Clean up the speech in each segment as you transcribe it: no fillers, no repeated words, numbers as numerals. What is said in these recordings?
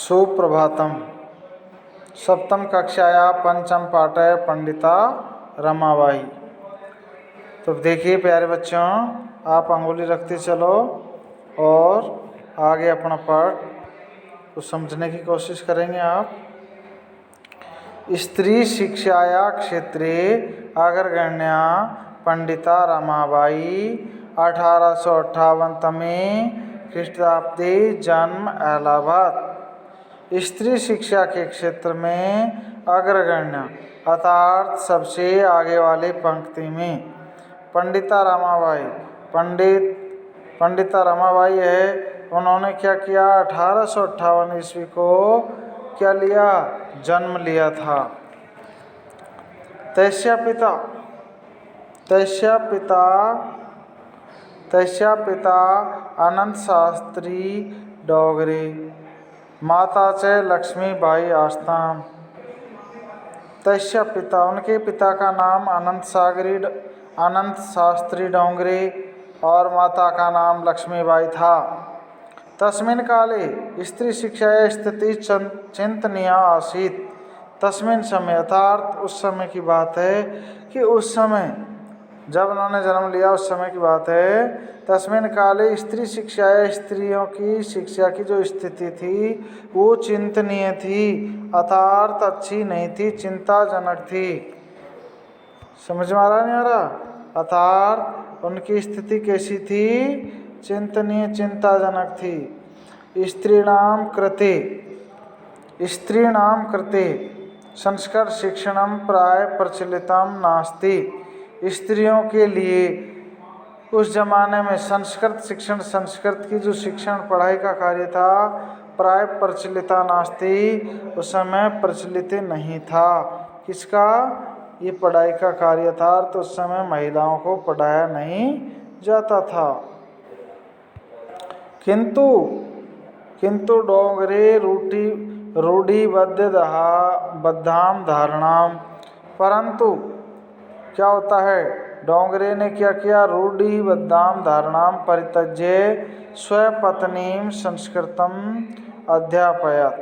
सुप्रभातम। सप्तम कक्षाया पंचम पाठय पंडिता रमाबाई। तो देखिए प्यारे बच्चों, आप अंगुली रखते चलो और आगे अपना पाठ को समझने की कोशिश करेंगे। आप स्त्री शिक्षाया क्षेत्रे अग्रगण्या पंडिता रमाबाई 1858 तमे ख्रीष्टाब्दे जन्म इलाहाबाद। स्त्री शिक्षा के क्षेत्र में अग्रगण्य अर्थात सबसे आगे वाली पंक्ति में पंडिता रमाबाई पंडिता रमाबाई है। उन्होंने क्या किया? 1858 ईस्वी को क्या लिया? जन्म लिया था। तस्या पिता अनंत शास्त्री डोगरे, माता च लक्ष्मीबाई आस्ताम। तस्या पिता, उनके पिता का नाम अनंत शास्त्री डोंगरे और माता का नाम लक्ष्मीबाई था। तस्मिन् काले स्त्री शिक्षाया स्थिति चिंतनीया आसीत्। तस्मिन् समय अर्थात उस समय की बात है कि उस समय जब उन्होंने जन्म लिया उस समय की बात है। तस्मिन् काले स्त्री शिक्षाया स्त्रियों की शिक्षा की जो स्थिति थी वो चिंतनीय थी अर्थात अच्छी नहीं थी, चिंताजनक थी। समझ में आ रहा नहीं आ रहा? अर्थात उनकी स्थिति कैसी थी? चिंतनीय, चिंताजनक थी। स्त्रीणाम कृते संस्कृत शिक्षणम प्राय प्रचलितम नास्ति। स्त्रियों के लिए उस जमाने में संस्कृत की जो शिक्षण पढ़ाई का कार्य था प्राय प्रचलिता नास्ति, उस समय प्रचलित नहीं था। किसका? ये पढ़ाई का कार्य था, तो उस समय महिलाओं को पढ़ाया नहीं जाता था। किंतु डोंगरे रूढ़िबद्धाम धारणाम, परंतु क्या होता है? डोंगरे ने क्या किया? रूढ़िबद्धाम धारणाम परित्यज्य स्वपत्नीम संस्कृतम अध्यापयत।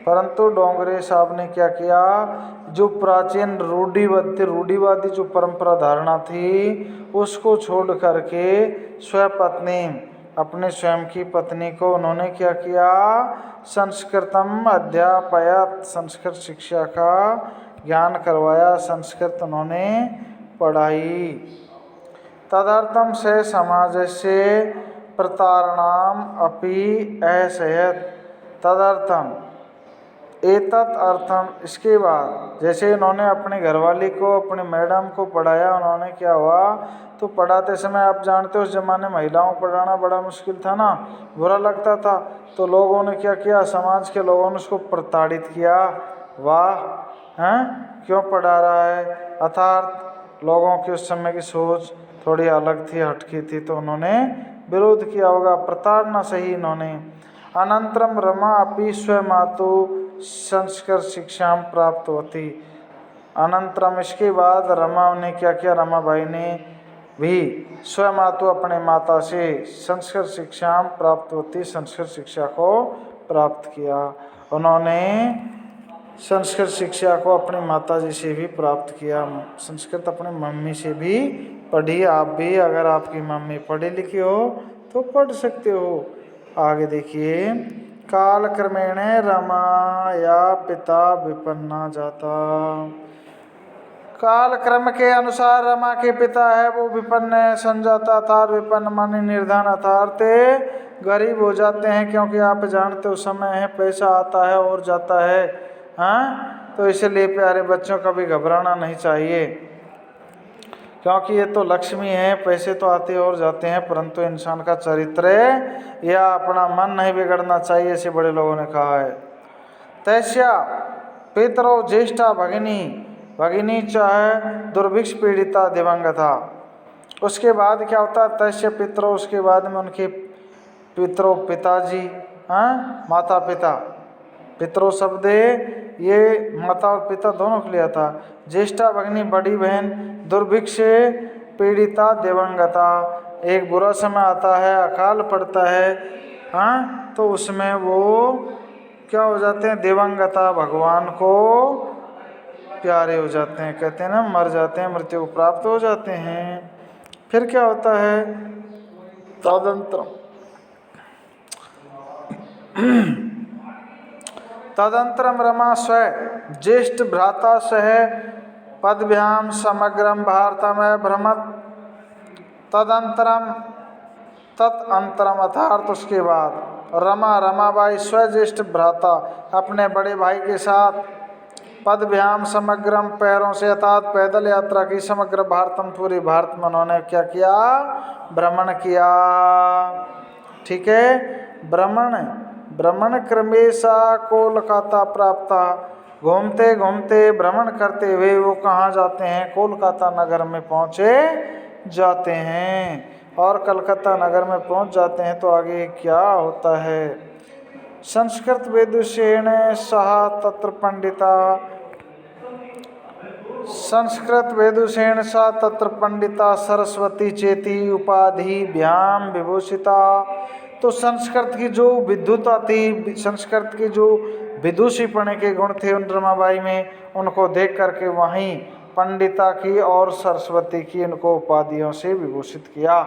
परंतु डोंगरे साहब ने क्या किया? जो प्राचीन रूढ़िवादी जो परंपरा धारणा थी उसको छोड़ करके स्वपत्नी, अपने स्वयं की पत्नी को उन्होंने क्या किया? संस्कृतम अध्यापयत, संस्कृत शिक्षा का ज्ञान करवाया, संस्कृत उन्होंने पढ़ाई। तदर्थम से समाजस्य प्रतारणाम अपि असहत। तदर्थम एतत् अर्थम, इसके बाद जैसे इन्होंने अपनी घरवाली को, अपनी मैडम को पढ़ाया, उन्होंने क्या हुआ? तो पढ़ाते समय आप जानते हो उस ज़माने महिलाओं को पढ़ाना बड़ा मुश्किल था ना, बुरा लगता था। तो लोगों ने क्या किया? समाज के लोगों ने उसको प्रताड़ित किया। वाह, हैं क्यों पढ़ा रहा है? अर्थात लोगों की उस समय की सोच थोड़ी अलग थी, हटकी थी, तो उन्होंने विरोध किया होगा, प्रताड़ना सही इन्होंने। अनंतरम रमा अपि स्वमातु संस्कृत शिक्षा प्राप्त होती। अनंतरम, इसके बाद रमा ने क्या किया? रमाबाई ने भी स्वमातु अपने माता से संस्कृत शिक्षा प्राप्त होती, संस्कृत शिक्षा को प्राप्त किया। उन्होंने संस्कृत शिक्षा को अपनी माता जी से भी प्राप्त किया, संस्कृत अपनी मम्मी से भी पढ़ी। आप भी अगर आपकी मम्मी पढ़ी लिखी हो तो पढ़ सकते हो। आगे देखिए, कालक्रमेण रमाया पिता विपन्ना जाता। कालक्रम के अनुसार रमा के पिता है वो विपन्न संजाता था। विपन्न माने निर्धन अर्थात गरीब हो जाते हैं, क्योंकि आप जानते हो समय है, पैसा आता है और जाता है। हाँ, तो इसलिए प्यारे बच्चों कभी घबराना नहीं चाहिए, क्योंकि ये तो लक्ष्मी है, पैसे तो आते और जाते हैं, परंतु इंसान का चरित्र या अपना मन नहीं बिगड़ना चाहिए, ऐसे बड़े लोगों ने कहा है। तस्या पितरो ज्येष्ठा भगिनी चाहे दुर्भिक्ष पीड़िता दिवंगता। उसके बाद क्या होता है? तस्य पितरो, उसके बाद में उनके पितरो पिताजी, माता पिता। पितरो शब्द ये माता और पिता दोनों के लिए था। ज्येष्ठा भगिनी बड़ी बहन, दुर्भिक्ष पीड़िता दिवंगता, एक बुरा समय आता है, अकाल पड़ता है, तो उसमें वो क्या हो जाते हैं, दिवंगता, भगवान को प्यारे हो जाते हैं, कहते हैं ना मर जाते हैं, मृत्यु को प्राप्त हो जाते हैं। फिर क्या होता है, तदंतरम तदंतरम रमा स्व ज्येष्ठ भ्राता सह पदभ्याम समग्रम भारतमय भ्रमत। तदंतरम तदंतरम अर्थात उसके बाद रमा रमाबाई स्वज्येष्ठ भ्राता अपने बड़े भाई के साथ पदभ्याम समग्रम पैरों से अर्थात पैदल यात्रा की समग्र भारतम पूरी भारत में उन्होंने क्या किया, भ्रमण किया। ठीक है, भ्रमण क्रमेशा कोलकाता प्राप्ता, घूमते घूमते भ्रमण करते हुए वो कहाँ जाते हैं, कोलकाता नगर में पहुँचे जाते हैं। और कलकत्ता नगर में पहुँच जाते हैं तो आगे क्या होता है, संस्कृत विदुषेण सह तत्र पंडिता, संस्कृत वेदुषेण सा तत्र पंडिता सरस्वती चेती उपाधि भ्याम विभूषिता। तो संस्कृत की जो विद्युता थी, संस्कृत की जो विदुषीपणे के गुण थे उन रमाबाई में, उनको देख करके वहीं पंडिता की और सरस्वती की इनको उपाधियों से विभूषित किया।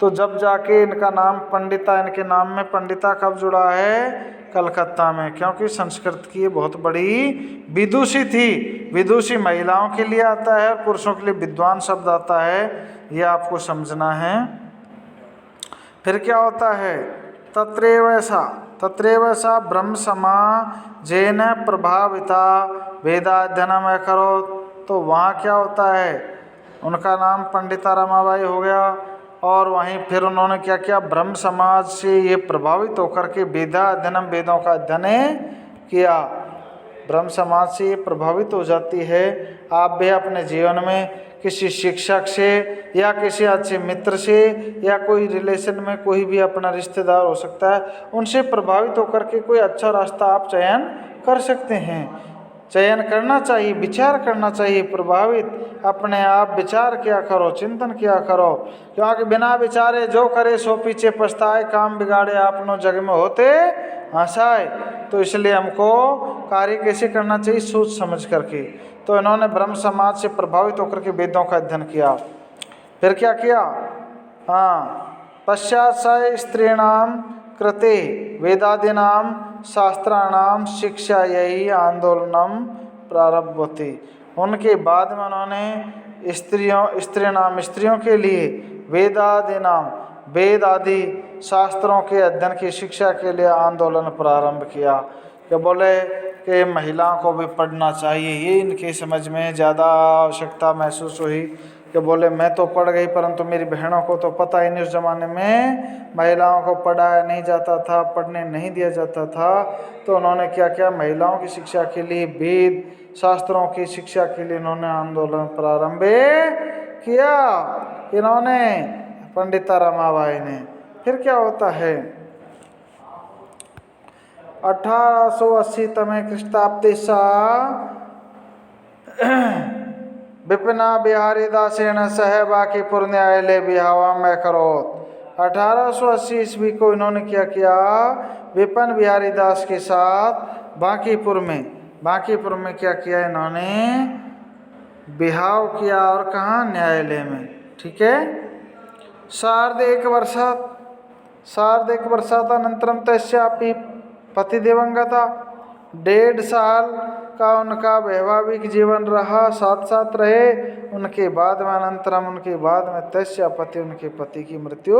तो जब जाके इनका नाम पंडिता, इनके नाम में पंडिता कब जुड़ा है, कलकत्ता में, क्योंकि संस्कृत की बहुत बड़ी विदुषी थी। विदुषी महिलाओं के लिए आता है और पुरुषों के लिए विद्वान शब्द आता है, ये आपको समझना है। फिर क्या होता है, तत्रैव सा ब्रह्म समाजेन प्रभाविता वेदाध्ययनम करो। तो वहाँ क्या होता है, उनका नाम पंडिता रमाबाई हो गया और वहीं फिर उन्होंने क्या किया, ब्रह्म समाज से ये प्रभावित होकर के वेदाध्ययनम वेदों का अध्ययन किया। ब्रह्म समाज से ये प्रभावित हो जाती है। आप भी अपने जीवन में किसी शिक्षक से या किसी अच्छे मित्र से या कोई रिलेशन में कोई भी अपना रिश्तेदार हो सकता है, उनसे प्रभावित होकर के कोई अच्छा रास्ता आप चयन कर सकते हैं। चयन करना चाहिए, विचार करना चाहिए, प्रभावित अपने आप विचार किया करो, चिंतन किया करो, क्योंकि बिना विचारे जो करे सो पीछे पछताए, काम बिगाड़े आपनो जग में होते हंसाए। तो इसलिए हमको कार्य कैसे करना चाहिए, सोच समझ करके। तो इन्होंने ब्रह्म समाज से प्रभावित होकर के वेदों का अध्ययन किया। फिर क्या किया, पश्चात स स्त्रीणाम कृते वेदादीनाम शास्त्राणाम शिक्षा यही आंदोलनम प्रारभ्यते। उनके बाद में उन्होंने स्त्रियों के लिए वेदादीनाम वेद आदि शास्त्रों के अध्ययन की शिक्षा के लिए आंदोलन प्रारंभ किया। कि बोले कि महिलाओं को भी पढ़ना चाहिए, ये इनके समझ में ज़्यादा आवश्यकता महसूस हुई। कि बोले मैं तो पढ़ गई परंतु मेरी बहनों को तो पता ही नहीं, उस ज़माने में महिलाओं को पढ़ाया नहीं जाता था, पढ़ने नहीं दिया जाता था। तो उन्होंने क्या किया, महिलाओं की शिक्षा के लिए, वेद शास्त्रों की शिक्षा के लिए इन्होंने आंदोलन प्रारंभ किया, इन्होंने पंडिता रमाबाई ने। फिर क्या होता है, 1880 तमे ख्रीष्टाब्दे सा विपिना बिहारी दासेन सह बांकीपुर न्यायालय बिहावा में करोत। 1880 ईस्वी को इन्होंने क्या किया, विपिन बिहारी दास के साथ बांकीपुर में क्या किया, इन्होंने बिहाव किया। और कहाँ, न्यायालय में। ठीक है, सार्ध एक वर्षात अनंतरम तस्यापि पति दिवंगता। 1.5 साल का उनका वैवाहिक जीवन रहा, साथ रहे। उनके बाद में उनके बाद में तस्या पति, उनके पति की मृत्यु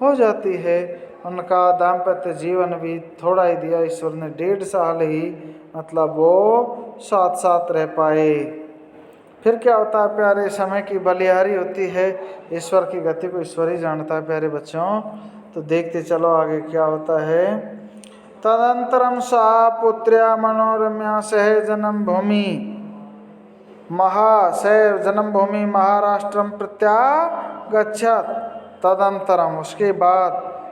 हो जाती है। उनका दाम्पत्य जीवन भी थोड़ा ही दिया ईश्वर ने, 1.5 साल ही, मतलब वो साथ रह पाए। फिर क्या होता है प्यारे, समय की बलिहारी होती है, ईश्वर की गति को ईश्वर ही जानता है प्यारे बच्चों। तो देखते चलो आगे क्या होता है। तदंतरम सा पुत्र्या मनोरम्या सह जन्मभूमि महाराष्ट्रम प्रत्यागच्छत। तदंतरम उसके बाद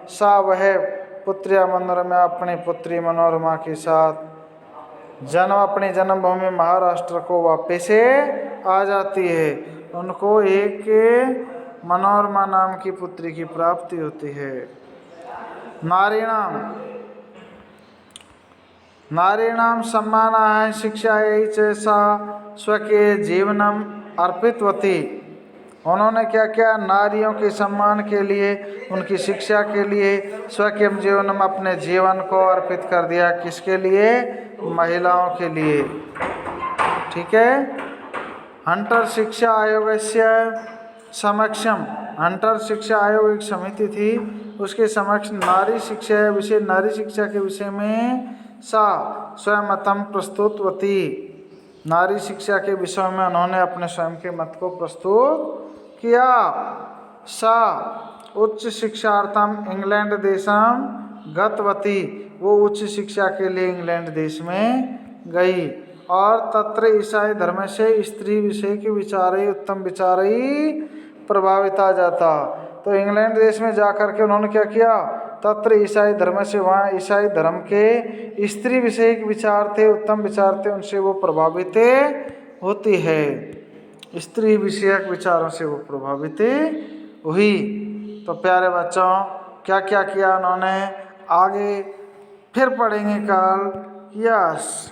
सा वह पुत्र्या मनोरमा अपनी पुत्री मनोरमा के साथ अपनी जन्मभूमि महाराष्ट्र को वापस आ जाती है। उनको एक मनोरमा नाम की पुत्री की प्राप्ति होती है। नारीणाम नारीणां सम्मानाय शिक्षायै च सा स्वकीय जीवनम अर्पितवती। उन्होंने क्या किया? नारियों के सम्मान के लिए, उनकी शिक्षा के लिए स्वकीय जीवन में अपने जीवन को अर्पित कर दिया। किसके लिए? महिलाओं के लिए। ठीक है। हंटर शिक्षा आयोगस्य समक्षम, हंटर शिक्षा आयोग एक समिति थी, उसके समक्ष नारी शिक्षा विषय, नारी शिक्षा के विषय में सा स्वयं मतम प्रस्तुतवती। नारी शिक्षा के विषय में उन्होंने अपने स्वयं के मत को प्रस्तुत किया। सा उच्च शिक्षार्थम इंग्लैंड देशम गतवती, वो उच्च शिक्षा के लिए इंग्लैंड देश में गई। और तत्र ईसाई धर्म से स्त्री विषय के विचारई उत्तम विचारई प्रभाविता जाता। तो इंग्लैंड देश में जाकर के उन्होंने क्या किया? तत्र ईसाई धर्म से, वहाँ ईसाई धर्म के स्त्री विषय के विचार थे, उत्तम विचार थे, उनसे वो प्रभावित होती है। स्त्री विषयक विचारों से वो प्रभावित हुई। तो प्यारे बच्चों, क्या क्या किया उन्होंने आगे फिर पढ़ेंगे कल। यस।